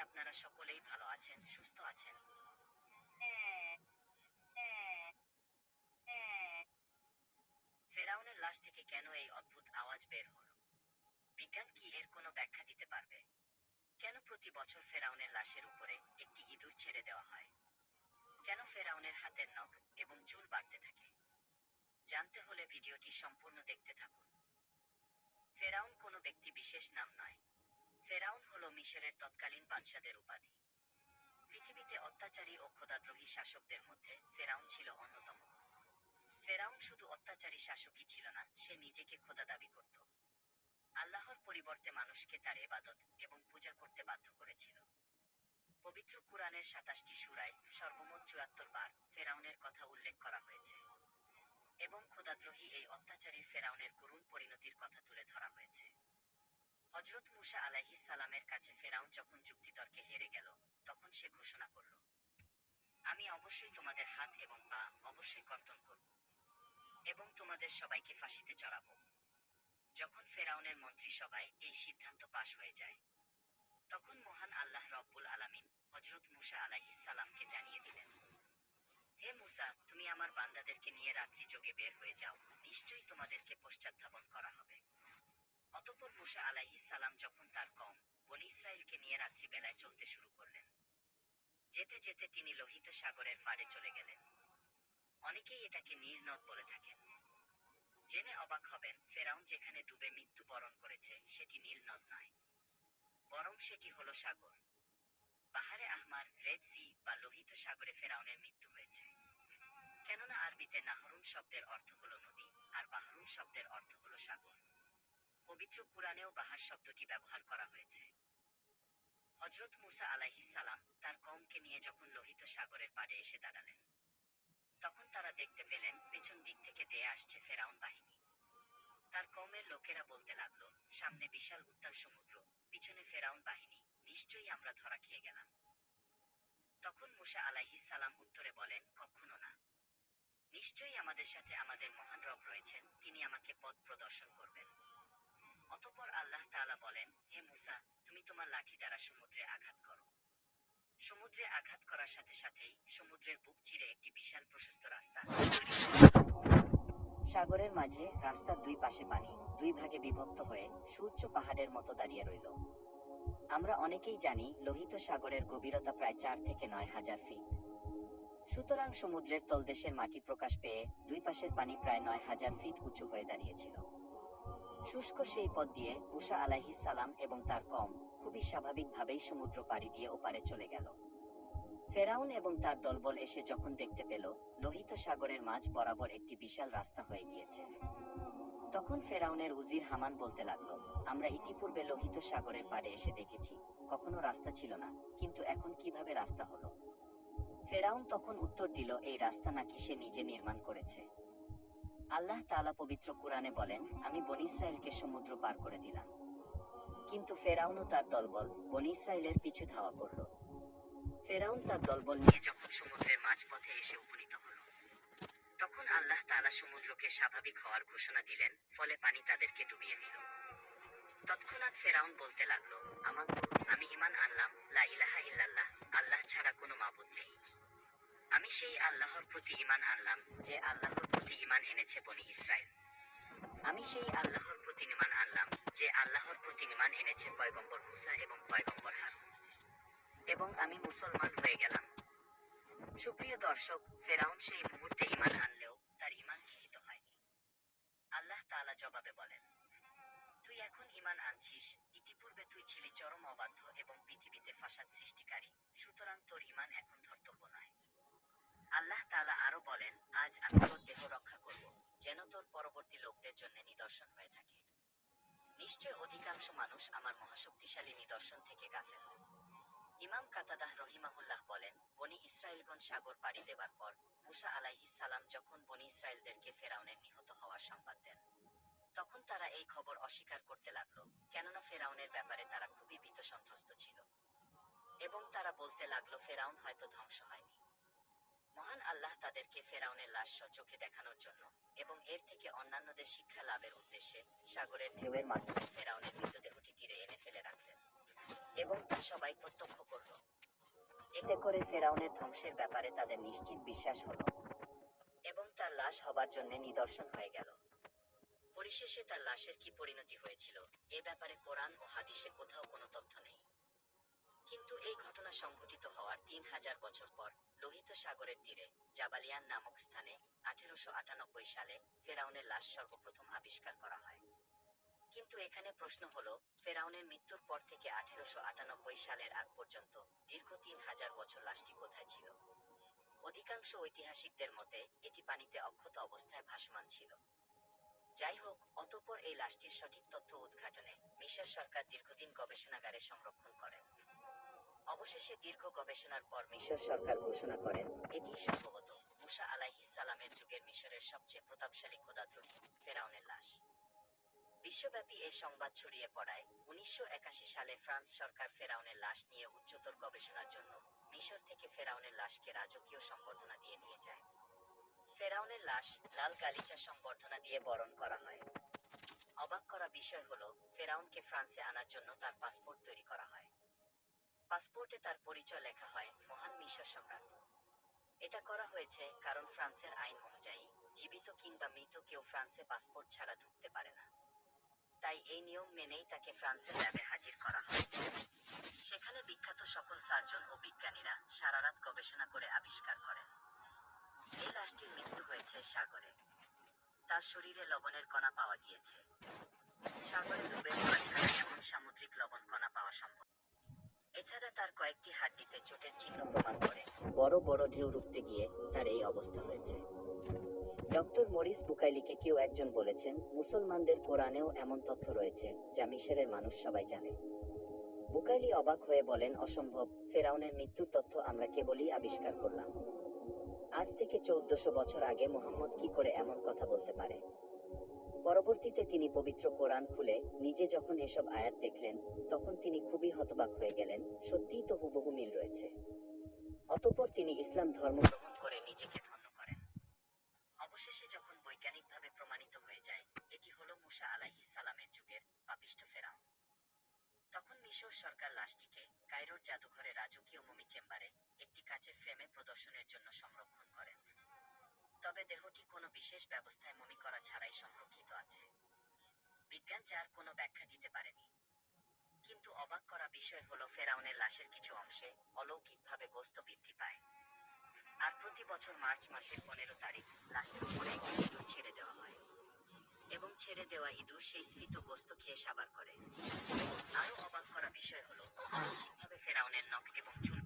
আপনারা সকলেই ভালো আছেন, সুস্থ আছেন। ফেরাউনের লাশ থেকে কেন এই অদ্ভুত আওয়াজ বের হলো? বিজ্ঞান কি এর কোনো ব্যাখ্যা দিতে পারবে? কেন প্রতি বছর ফেরাউনের লাশের উপরে একটি ইঁদুর ছেড়ে দেওয়া হয়? কেন ফেরাউনের হাতের নখ এবং চুল বাড়তে থাকে? জানতে হলে ভিডিওটি সম্পূর্ণ দেখতে থাকুন। ফেরাউন কোনো ব্যক্তি বিশেষ নাম নয়। ফেরাউন হলো মিশরের তৎকালীন বাদশাদের উপাধি। পৃথিবীতে অত্যাচারী ও খোদাদ্রোহী শাসকদের মধ্যে ফেরাউন ছিল অন্যতম। ফেরাউন শুধু অত্যাচারী শাসকই ছিল না, সে নিজেকে খোদা দাবি করত। আল্লাহর পরিবর্তে মানুষকে তার ইবাদত এবং পূজা করতে বাধ্য করেছিল। পবিত্র কুরআনের ২৭টি সূরায় সর্বমোট ৭৪ বার ফেরাউনের কথা উল্লেখ করা হয়েছে এবং খোদাদ্রোহী এই অত্যাচারী ফেরাউনের করুণ পরিণতির কথা তুলে ধরা হয়েছে। হযরত মূসা আলাইহিস সালামের কাছে ফেরাউন যখন যুক্তিতর্কে হেরে গেল, তখন সে ঘোষণা করল, আমি অবশ্যই তোমাদের হাত এবং পা অবশ্যই কর্তন করব এবং তোমাদের সবাইকে ফাঁসিতে চড়াবো। যখন ফেরাউনের মন্ত্রিসভায় এই সিদ্ধান্ত পাশ হয়ে যায়, তখন মহান আল্লাহ রব্বুল আলামিন হযরত মূসা আলাইহিস সালামকে জানিয়ে দিলেন, হে মূসা, তুমি আমার বান্দাদেরকে নিয়ে রাত্রি যোগে বের হয়ে যাও, নিশ্চয়ই তোমাদেরকে পশ্চাৎধাবন করা হবে। অতঃপর মূসা আলাইহিস সালাম যখন তার কওম বনী ইসরাইলকে নিয়ে রাত্রিবেলায় চলতে শুরু করলেন, যেতে যেতে তিনি লোহিত সাগরের পাড়ে চলে গেলেন। অনেকেই এটাকে নীল নদ বলে থাকেন। জেনে অবাক হবেন, ফেরাউন যেখানে ডুবে মৃত্যুবরণ করেছে সেটি নীল নদ নয়, বরং সেটি হলো সাগর। বাহারে আহমার, রেড সি বা লোহিত সাগরে ফেরাউনের মৃত্যু হয়েছে। কেননা আরবিতে নাহরুন শব্দের অর্থ হলো নদী, আর বাহরুন শব্দের অর্থ হলো সাগর। পবিত্র কুরআনেও বাহার শব্দটি ব্যবহার করা হয়েছে। হযরত মূসা আলাইহিস সালাম তার কওমকে নিয়ে যখন লোহিত সাগরের পাড়ে এসে দাঁড়ালেন, তখন তারা দেখতে পেলেন পেছন দিক থেকে ধেয়ে আসছে ফেরাউন বাহিনী। তার কওমের লোকেরা বলতে লাগলো, সামনে বিশাল উত্তাল সমুদ্র, পিছনে ফেরাউন বাহিনী, নিশ্চয়ই আমরা ধরা খেয়ে গেলাম। তখন মূসা আলাইহিস সালাম উত্তরে বলেন, কখনো না। নিশ্চয়ই আমাদের সাথে আমাদের মহান রব রয়েছেন, তিনি আমাকে পথ প্রদর্শন করবেন। অতঃপর আল্লাহ তাআলা বলেন, হে মূসা, তুমি তোমার লাঠি দ্বারা সমুদ্রে আঘাত করো। সমুদ্রে আঘাত করার সাথে সাথেই সমুদ্রের বুক চিরে একটি বিশাল প্রশস্ত রাস্তা তৈরি হয়ে গেল। সাগরের মাঝে রাস্তার দুই পাশে পানি দুই ভাগে বিভক্ত হয়ে সুউচ্চ পাহাড়ের মতো দাঁড়িয়ে রইল। আমরা অনেকেই জানি লোহিত সাগরের গভীরতা প্রায় ৪ থেকে ৯,০০০ ফিট। সুতরাং সমুদ্রের তলদেশের মাটি প্রকাশ পেয়ে দুই পাশের পানি প্রায় ৯,০০০ ফিট উঁচু হয়ে দাঁড়িয়েছিল। শুষ্ক সেই পথ দিয়ে মূসা আলাইহিস সালাম এবং তার কওম খুবই স্বাভাবিকভাবেই সমুদ্র পাড়ি দিয়ে ওপারে চলে গেল। ফেরাউন এবং তার দলবল এসে যখন দেখতে পেল লোহিত সাগরের মাঝ বরাবর একটি বিশাল রাস্তা হয়ে গিয়েছে, তখন ফেরাউনের উজির হামান বলতে লাগলো, আমরা ইতিপূর্বে লোহিত সাগরের পাড়ে এসে দেখেছি, কখনো রাস্তা ছিল না, কিন্তু এখন কিভাবে রাস্তা হলো? ফেরাউন তখন উত্তর দিল, এই রাস্তা নাকি সে নিজে নির্মাণ করেছে। আল্লাহ তাআলা পবিত্র কুরআনে বলেন, আমি বনী ইসরাইলকে সমুদ্র পার করে দিলাম। কিন্তু ফেরাউন ও তার দলবল বনী ইসরাইলের পিছু ধাওয়া করল। ফেরাউন তার দলবল নিয়ে যখন সমুদ্রের মাঝপথে এসে উপনীত হল, তখন আল্লাহ তাআলা সমুদ্রকে স্বাভাবিক হওয়ার ঘোষণা দিলেন, ফলে পানি তাদেরকে ডুবিয়ে দিল। তৎক্ষণাৎ ফেরাউন বলতে লাগলো, আমানতু, আমি ঈমান আনলাম, লা ইলাহা ইল্লাল্লাহ, আল্লাহ ছাড়া কোনো মাবুদ নেই। আমি সেই আল্লাহর প্রতি ঈমান আনলাম যে আল্লাহর প্রতি ঈমান এনেছে বনী ইসরাইল। আমি সেই আল্লাহর প্রতি ঈমান আনলাম যে আল্লাহর প্রতি ঈমান এনেছে পয়গম্বর মূসা এবং পয়গম্বর হারুন। এবং আমি মুসলমান হয়ে গেলাম। সুপ্রিয় দর্শক, ফেরাউন সেই মুহূর্তে ঈমান আনলেও তার ঈমান গৃহীত হয়নি। আল্লাহ তাআলা জবাবে বলেন, তুই এখন ঈমান আনছিস, ইতিপূর্বে তুই ছিলি চরম অবাধ্য এবং পৃথিবীতে ফাসাদ সৃষ্টিকারী, সুতরাং তোর ঈমান এখন ধর্তব্য নয়। আল্লাহ তাআলা আরো বলেন, আজ আমি তোর দেহ রক্ষা করব, যেন তোর পরবর্তী লোকদের জন্য নিদর্শন হয়ে থাকে। নিশ্চয় অধিকাংশ মানুষ আমার মহাশক্তিশালী নিদর্শন থেকে গাফেল। ইমাম কাতাদাহ রহিমাহুল্লাহ বলেন, বনী ইসরাইলগণ সাগর পাড়ি দেবার পর মূসা আলাইহিস সালাম যখন বনী ইসরাইলদেরকে ফেরাউনের নিহত হওয়ার সংবাদ দেন, তখন তারা এই খবর অস্বীকার করতে লাগলো, কেননা ফেরাউনের ব্যাপারে তারা খুবই ভীত সন্ত্রস্ত ছিল এবং তারা বলতে লাগলো ফেরাউন হয়তো ধ্বংস হয়নি। মহান আল্লাহ তাদেরকে ফেরাউনের লাশ চোখে দেখানোর জন্য এবং এর থেকে অন্যান্যদের শিক্ষা লাভের উদ্দেশ্যে সাগরের ঢেউয়ের মাধ্যমে ফেরাউনের মৃতদেহটি তীরে এনে ফেলে রাখলেন। এবং তা সবাই প্রত্যক্ষ করল। এতে করে ফেরাউনের ধ্বংসের ব্যাপারে তাদের নিশ্চিত বিশ্বাস হলো এবং তার লাশ হবার জন্য নিদর্শন হয়ে গেল। পরিশেষে তার লাশের কি পরিণতি হয়েছিল এ ব্যাপারে কোরআন ও হাদিসে কোথাও কোনো তথ্য নেই। কিন্তু এই ঘটনা সংঘটিত হওয়ার ৩,০০০ বছর পর লোহিত সাগরের তীরে জাবালিয়ান নামক স্থানে ১৮৯৮ সালে ফেরাউনের লাশ সর্বপ্রথম আবিষ্কার করা হয়। কিন্তু এখানে প্রশ্ন হলো, ফেরাউনের মৃত্যুর পর থেকে ১৮৯৮ সালের আগ পর্যন্ত দীর্ঘ ৩,০০০ বছর লাশটি কোথায় ছিল? অধিকাংশ ঐতিহাসিকদের মতে এটি পানিতে অক্ষত অবস্থায় ভাসমান ছিল। যাই হোক, অতঃপর এই লাশটির সঠিক তথ্য উদ্ঘাটনে মিশর সরকার দীর্ঘদিন গবেষণাগারে সংরক্ষণ করেন। অবশেষে দীর্ঘ গবেষণার পর মিশর সরকার ঘোষণা করেন এটি সম্ভবত মুসা আলাইহিস সালামের যুগের মিশরের সবচেয়ে প্রতাপশালী খোদাদ্রোহী ফেরাউনের লাশ। বিশ্বব্যাপী এই সংবাদ ছড়িয়ে পড়ায় ১৯৮১ সালে ফ্রান্স সরকার ফেরাউনের লাশ নিয়ে উচ্চতর গবেষণার জন্য মিশর থেকে ফেরাউনের লাশকে রাজকীয় সংবর্ধনা দিয়ে নিয়ে যায়। ফেরাউনের লাশ লাল গালিচা সংবর্ধনা দিয়ে বরণ করা হয়। অবাক করা বিষয় হলো, ফেরাউনকে ফ্রান্সে আনার জন্য তার পাসপোর্ট তৈরি করা হয়। পাসপোর্টে তার পরিচয় লেখা হয় মহান মিশর সম্রাট। এটা করা হয়েছে কারণ ফ্রান্সের আইন অনুযায়ী জীবিত কিংবা মৃত কেউ ফ্রান্সে পাসপোর্ট ছাড়া ঢুকতে পারে না। তাই এই নিয়ম মেনেই তাকে ফ্রান্সের ল্যাবে হাজির করা হয়। সেখানে বিখ্যাত সকল সার্জন ও বিজ্ঞানীরা সারারাত গবেষণা করে আবিষ্কার করেন এই লাশটির মৃত্যু হয়েছে সাগরে। তার শরীরে লবণের কণা পাওয়া গিয়েছে। সাগরে ডুবে মরা ছাড়া এমন সামুদ্রিক লবণ কণা পাওয়া সম্ভব। এছাড়া তার কয়েকটি হাড্ডিতে চোটের চিহ্ন প্রমাণ করে বড় বড় ঢেউ রুখতে গিয়ে তার এই অবস্থা হয়েছে। ডক্টর মরিস বুকাইলিকে কেউ একজন বলেছেন, মুসলমানদের কোরআনেও এমন তথ্য রয়েছে যা মিশরের মানুষ সবাই জানে। বুকাইলি অবাক হয়ে বলেন, অসম্ভব, ফেরাউনের মৃত্যুর তথ্য আমরা কেবলই আবিষ্কার করলাম। আজ থেকে ১৪০০ বছর আগে মোহাম্মদ কি করে এমন কথা বলতে পারে? পরবর্তীতে তিনি পবিত্র কোরআন খুলে নিজে যখন এসব আয়াত দেখলেন, তখন তিনি খুবই হতবাক হয়ে গেলেন, সত্যিই তো হুবহু মিল রয়েছে। অতঃপর তিনি ইসলাম ধর্ম গ্রহণ করে নিজেকে ধন্য করেন। অবশেষে যখন বৈজ্ঞানিকভাবে প্রমাণিত হয়ে যায় এটি হলো মুসা আলাইহিস সালামের যুগের পাপিষ্ঠ ফেরাউন, তখন মিশর সরকার লাশটিকে কায়রোর জাদুঘরে রাজকীয় মমি চেম্বারে একটি কাচের ফ্রেমে প্রদর্শনের জন্য সংরক্ষণ করেন। তবে দেহটি কোনো বিশেষ ব্যবস্থায় মমি করা ছাড়াই সংরক্ষিত আছে। বিজ্ঞান যার কোনো ব্যাখ্যা দিতে পারেনি। কিন্তু অবাক করা বিষয় হলো, ফেরাউনের লাশের কিছু অংশে অলৌকিকভাবে গোস্ত বৃদ্ধি পায়। আর প্রতি বছর মার্চ মাসের ১৫ তারিখ লাশের উপরে একটি ইঁদুর ছেড়ে দেওয়া হয় এবং ছেড়ে দেওয়া ইঁদুর সেই স্ফীত গোস্ত খেয়ে সাবার করে। আরও অবাক করা বিষয় হলো, অলৌকিকভাবে ফেরাউনের নখ এবং চুল